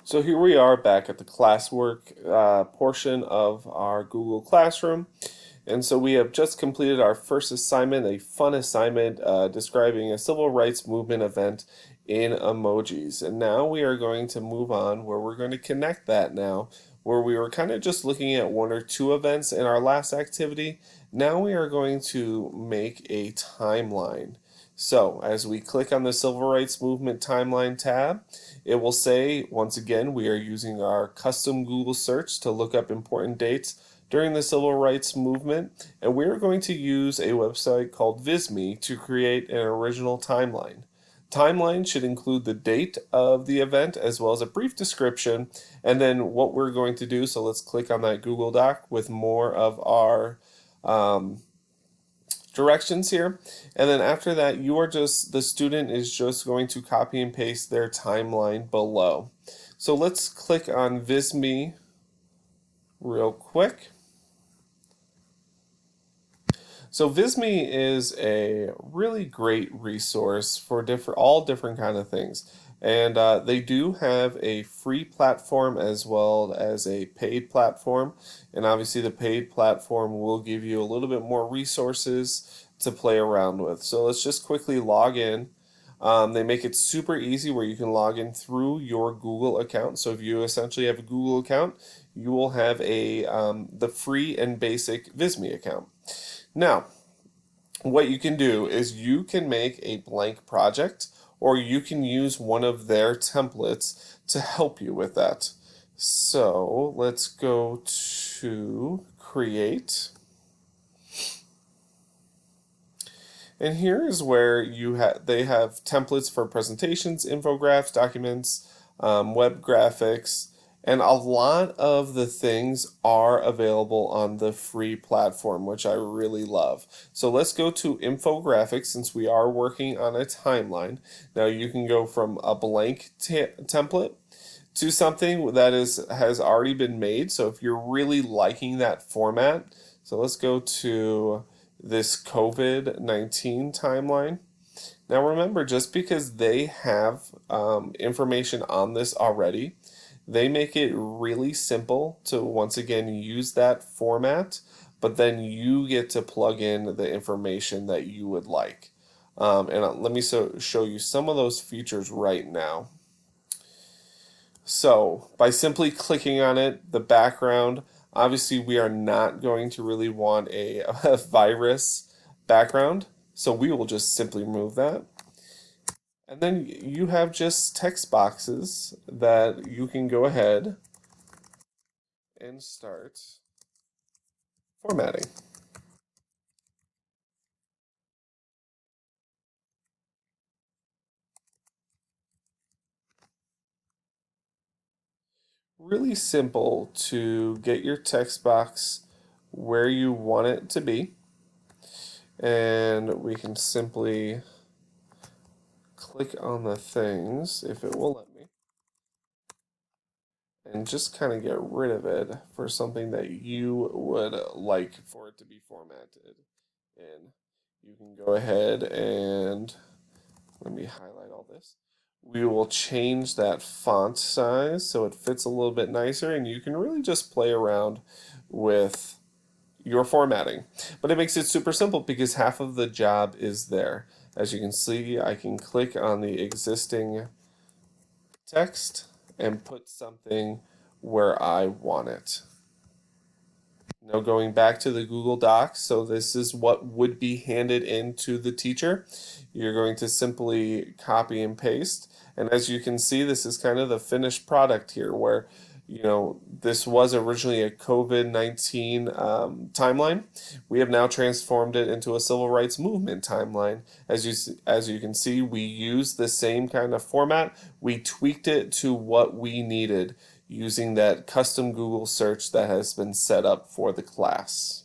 So here we are back at the classwork portion of our Google Classroom. And so we have just completed our first assignment, a fun assignment describing a civil rights movement event in emojis. And now we are going to move on where we're going to connect that now, where we were kind of just looking at one or two events in our last activity. Now we are going to make a timeline. So, as we click on the Civil Rights Movement Timeline tab, it will say, once again, we are using our custom Google search to look up important dates during the Civil Rights Movement, and we are going to use a website called Visme to create an original timeline. Timeline should include the date of the event as well as a brief description, and then what we're going to do. So, let's click on that Google Doc with more of our directions here, and then after that the student is just going to copy and paste their timeline below. So let's click on Visme real quick. So Visme is a really great resource for all different kind of things. And they do have a free platform as well as a paid platform. And obviously the paid platform will give you a little bit more resources to play around with. So let's just quickly log in. They make it super easy where you can log in through your Google account. So if you essentially have a Google account, you will have the free and basic Visme account. Now, what you can do is you can make a blank project or you can use one of their templates to help you with that. So let's go to create. And here is where they have templates for presentations, infographics, documents, web graphics, and a lot of the things are available on the free platform, which I really love. So let's go to infographics since we are working on a timeline. Now you can go from a blank template to something that has already been made. So if you're really liking that format, so let's go to this COVID-19 timeline. Now remember, just because they have information on this already, they make it really simple to once again use that format, but then you get to plug in the information that you would like. Let me show you some of those features right now. So by simply clicking on it, the background, obviously we are not going to really want a virus background, so we will just simply remove that. And then you have just text boxes that you can go ahead and start formatting. Really simple to get your text box where you want it to be. And we can simply click on the things if it will let me. And just kind of get rid of it for something that you would like for it to be formatted. And you can go ahead and let me highlight all this. We will change that font size so it fits a little bit nicer, and you can really just play around with your formatting. But it makes it super simple because half of the job is there. As you can see, I can click on the existing text and put something where I want it. Now going back to the Google Docs, so this is what would be handed into the teacher. You're going to simply copy and paste. And as you can see, this is kind of the finished product here where, this was originally a COVID-19 timeline. We have now transformed it into a civil rights movement timeline. As you can see, we used the same kind of format. We tweaked it to what we needed using that custom Google search that has been set up for the class.